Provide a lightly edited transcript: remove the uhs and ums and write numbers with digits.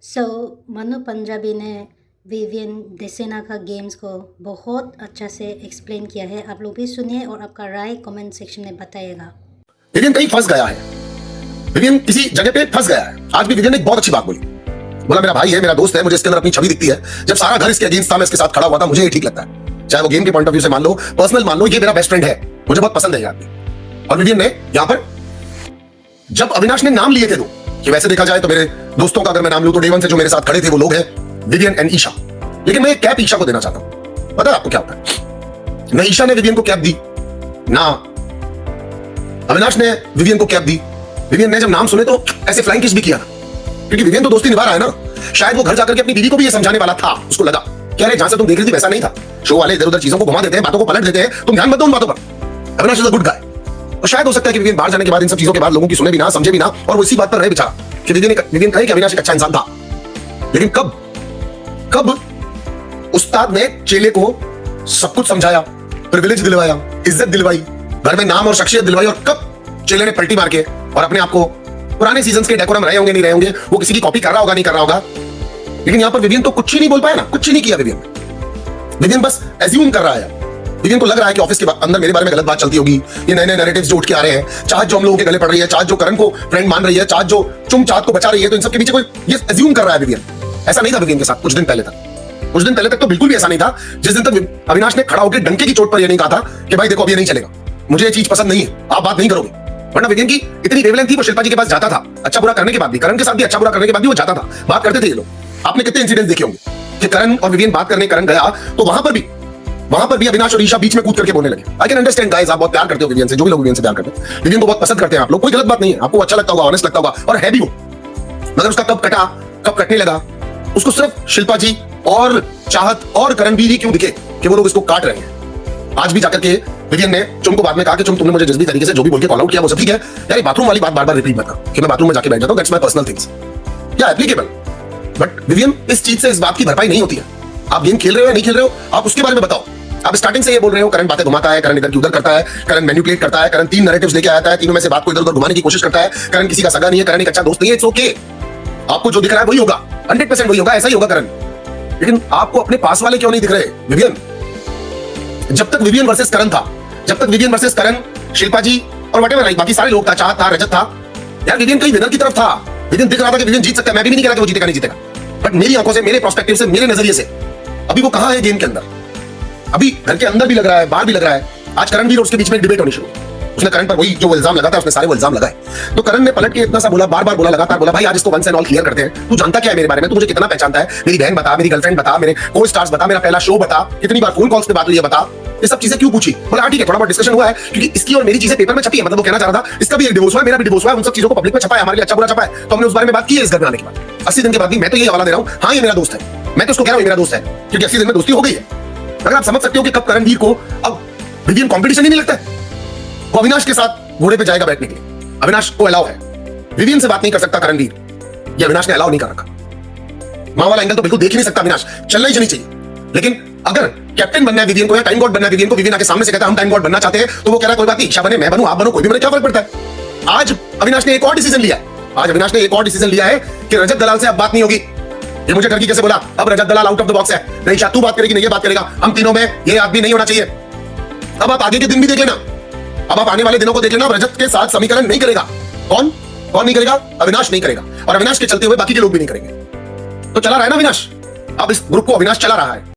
सो मनु पंजाबी ने विवियन डेसेना का गेम्स को बहुत अच्छा से एक्सप्लेन किया है। आप लोग भी सुनिए और आपका राय कमेंट सेक्शन में बताइएगा। विवियन कहीं फंस गया है, विवियन किसी जगह पे फंस गया है। आज भी विवियन ने एक बहुत अच्छी बात बोली, बोला मेरा भाई है, मेरा दोस्त है, मुझे इसके अंदर अपनी छवि दिखती है। जब सारा घर इसके अगेंस्ट था, मैं इसके साथ खड़ा हुआ था, मुझे ये ठीक लगता है। चाहे वो गेम के पॉइंट ऑफ व्यू से मान लो, पर्सनल मान लो, ये मेरा बेस्ट फ्रेंड है, मुझे बहुत पसंद है ये आदमी। और विवियन ने यहां पर जब अविनाश ने नाम लिए थे दो, कि वैसे देखा जाए तो मेरे दोस्तों का अगर मैं नाम लूं तो डे वन से जो मेरे साथ खड़े थे वो लोग हैं विवियन एंड ईशा। लेकिन मैं एक कैप ईशा को देना चाहता हूं। पता है आपको क्या होता है? ना ईशा ने विवियन को कैप दी, ना अविनाश ने विवियन को कैप दी। विवियन ने जब नाम सुने तो ऐसे फ्लाइंग किस भी किया ना, क्योंकि विवियन तो दोस्ती निभा रहा है ना। शायद वो घर जाकर के अपनी बीवी को भी ये समझाने वाला था। उसको लगा कि अरे जहां से तुम देख रही थी वैसा नहीं था, शो वाले इधर उधर चीजों को घुमा देते हैं, बातों को पलट देते हैं, तुम ध्यान मत दो उन बातों पर। Avinash is a good guy. और शायद हो सकता है कि विवियन बाहर जाने के बाद इन सब चीजों के बाद लोगों की सुने भी ना, समझे भी ना, और वो इसी बात पर रहे बेचारा कि विवियन कहे कि अविनाश एक अच्छा इंसान था। लेकिन कब उस्ताद ने चेले को सब कुछ समझाया, प्रिविलेज दिलवाया, इज्जत दिलवाई, घर में नाम और शख्सियत दिलवाई, और कब चेले ने पलटी मार के और अपने आप को पुराने सीजन्स के डेकोरम रहे होंगे नहीं रहे होंगे, वो किसी की कॉपी कर रहा होगा नहीं कर रहा होगा, लेकिन यहां पर विवियन तो कुछ ही नहीं बोल पाया ना, कुछ ही नहीं किया विवियन बस एज्यूम कर रहा है। विवियन को लग रहा है कि ऑफिस के अंदर मेरे बारे में गलत बात चलती होगी, ये नए नए नैरेटिव्स जो उठ के आ रहे हैं, चाहत जो हम लोगों के गले पड़ रही है, चाहत जो करण को फ्रेंड मान रही है, चाहत जो चाहत को बचा रही है, तो इन सब के पीछे कोई ये एज्यूम कर रहा है विवियन। ऐसा नहीं था विवियन के साथ कुछ दिन पहले तक तो बिल्कुल भी ऐसा नहीं था। जिस दिन तक अविनाश ने खड़ा होकर डंके की चोट पर यह नहीं कहा था कि भाई देखो अब ये नहीं चलेगा, मुझे ये चीज पसंद नहीं है, आप बात नहीं करोगे। वरना विवियन की इतनी वेवलेंथ थी, वो शिल्पा जी के पास जाता था अच्छा बुरा करने के बाद भी, करण के साथ भी अच्छा बुरा करने के बाद भी वो जाता था, बात करते थे ये लोग। आपने कितने इंसिडेंट्स देखे होंगे कि करण और विवियन बात करने करण गया तो वहां पर भी अविनाश और ईशा बीच में कूद करके बोलने लगे। आई कैन अंडरस्टैंड गाइस, आप बहुत प्यार करते हो विवियन से, जो भी लोग विवियन से प्यार करते हैं, विवियन को बहुत पसंद करते हैं आप लोग, कोई गलत बात नहीं है, आपको अच्छा लगता होगा, ऑनेस्ट लगता होगा, और है भी वो। मगर उसका कब कटा, कब कटने लगा, उसको सिर्फ शिल्पा जी और चाहत और करणवीर ही क्यों दिखे कि वो लोग इसको काट रहे हैं। आज भी जाकर के विवियन ने चुम को बाद में कहा कि चुम तुमने मुझे जिस भी तरीके से जो भी बोल के कॉल आउट किया वो सब ठीक है यार, ये बाथरूम वाली बात बार-बार रिपीट मत करो कि मैं बाथरूम में जाके बैठ जाता हूं, दैट्स माय पर्सनल थिंग्स, या एप्लीकेबल। बट विवियन इस चीज से इस बात की भरपाई नहीं होती है। आप गेम खेल रहे हो या नहीं खेल रहे हो, आप उसके बारे में बताओ। आप स्टार्टिंग से ये बोल रहे हो करण बातें घुमाता है, करण इधर की उधर करता है, करण मैनिपुलेट करता है, करण 3 नैरेटिव्स लेके आता है, तीनों में से बात को इधर उधर घुमाने की कोशिश करता है, करण किसी का सगा नहीं है, करण एक अच्छा दोस्त नहीं है, इट्स ओके। आपको जो दिख रहा है वही होगा, 100% वही होगा, ऐसा ही होगा करण। लेकिन आपको अपने पास वाले क्यों नहीं दिख रहे विवियन? जब तक विवियन वर्सेस करण था, जब तक विवियन वर्सेस करण, शिल्पा जी और व्हाटएवर लाइक बाकी सारे लोग था, चाहत था, रजत था, यार विवियन कहीं विनर की तरफ था। विवियन दिख रहा था कि विवियन जीत सकता है, मैं भी नहीं कह रहा कि वो जीतेगा नहीं जीतेगा, बट मेरी आंखों से, मेरे पर्सपेक्टिव से, मेरे नजरिए से अभी वो कहां है गेम के अंदर। अभी घर के अंदर भी लग रहा है, बाहर भी लग रहा है। आज करण भी और उसके बीच में एक डिबेट होनी शुरू, उसने करण पर वही जो वो इल्जाम लगाता है, उसने सारे वो इल्जाम लगाए। तो करण ने पलट के इतना सा बोला, बार-बार बोला, लगातार बोला, भाई आज इसको वंस एंड ऑल क्लियर करते हैं। तू जानता क्या है मेरे बारे में, तू मुझे कितना पहचानता है, मेरी बहन बता, मेरी गर्लफ्रेंड बता, मेरे को स्टार्स बता, मेरा पहला शो बता, कितनी बार फोन कॉल्स पे बात हुई है बता, ये सब चीजें क्यों पूछी? बोला ठीक है, थोड़ा बहुत डिस्कशन हुआ है क्योंकि इसकी और मेरी चीजें पेपर में छपी है, मतलब वो कहना चाह रहा था इसका भी एक डिवोर्स हुआ है, मेरा भी डिवोर्स हुआ है, उन सब चीजों को पब्लिक में छपा है, हमारे लिए अच्छा बुरा छपा है, तो हमने उस बारे में बात की है इस घर में आने के बाद। 80 दिन के बाद भी मैं तो यही हवाला दे रहा हूं, हाँ ये मेरा दोस्त है, मैं तो उसको कह रहा हूं मेरा दोस्त है, क्योंकि 80 दिन में दोस्ती हो गई है। अगर आप समझ सकते हो कि कब करणवीर को अब विवियन कंपटीशन ही नहीं लगता है, वो अविनाश के साथ घोड़े पे जाएगा बैठने के लिए, अविनाश को अलाउ है, विवियन से बात नहीं कर सकता करणवीर, ये अविनाश ने अलाउ नहीं कर रखा। मां वाला एंगल तो बिल्कुल देख ही नहीं सकता अविनाश, चलना ही चाहिए। लेकिन अगर कैप्टन बनना है विवियन को या टाइम गॉड बनना है विवियन को, विवियन आके सामने से कहता है हम टाइम गॉड बनना चाहते हैं, तो वो कह रहा है कोई बात नहीं, ईशा बने, मैं बनूं, आप बनो, कोई भी बने, क्या फर्क पड़ता है। आज अविनाश ने एक और डिसीजन लिया है, आज अविनाश ने एक और डिसीजन लिया है कि रजत दलाल से अब बात नहीं होगी। ये मुझे डर कैसे बोला, अब रजत दलाल आउट ऑफ द बॉक्स है, नहीं ईशा तू बात करेगी, नहीं ये बात करेगा, हम तीनों में ये आदमी नहीं होना चाहिए। अब आप आगे के दिन भी देख लेना, अब आप आने वाले दिनों को देख लेना, रजत के साथ समीकरण नहीं करेगा। कौन नहीं करेगा? अविनाश नहीं करेगा, और अविनाश के चलते हुए बाकी के लोग भी नहीं करेंगे। तो चला रहा है ना अविनाश, अब इस ग्रुप को अविनाश चला रहा है।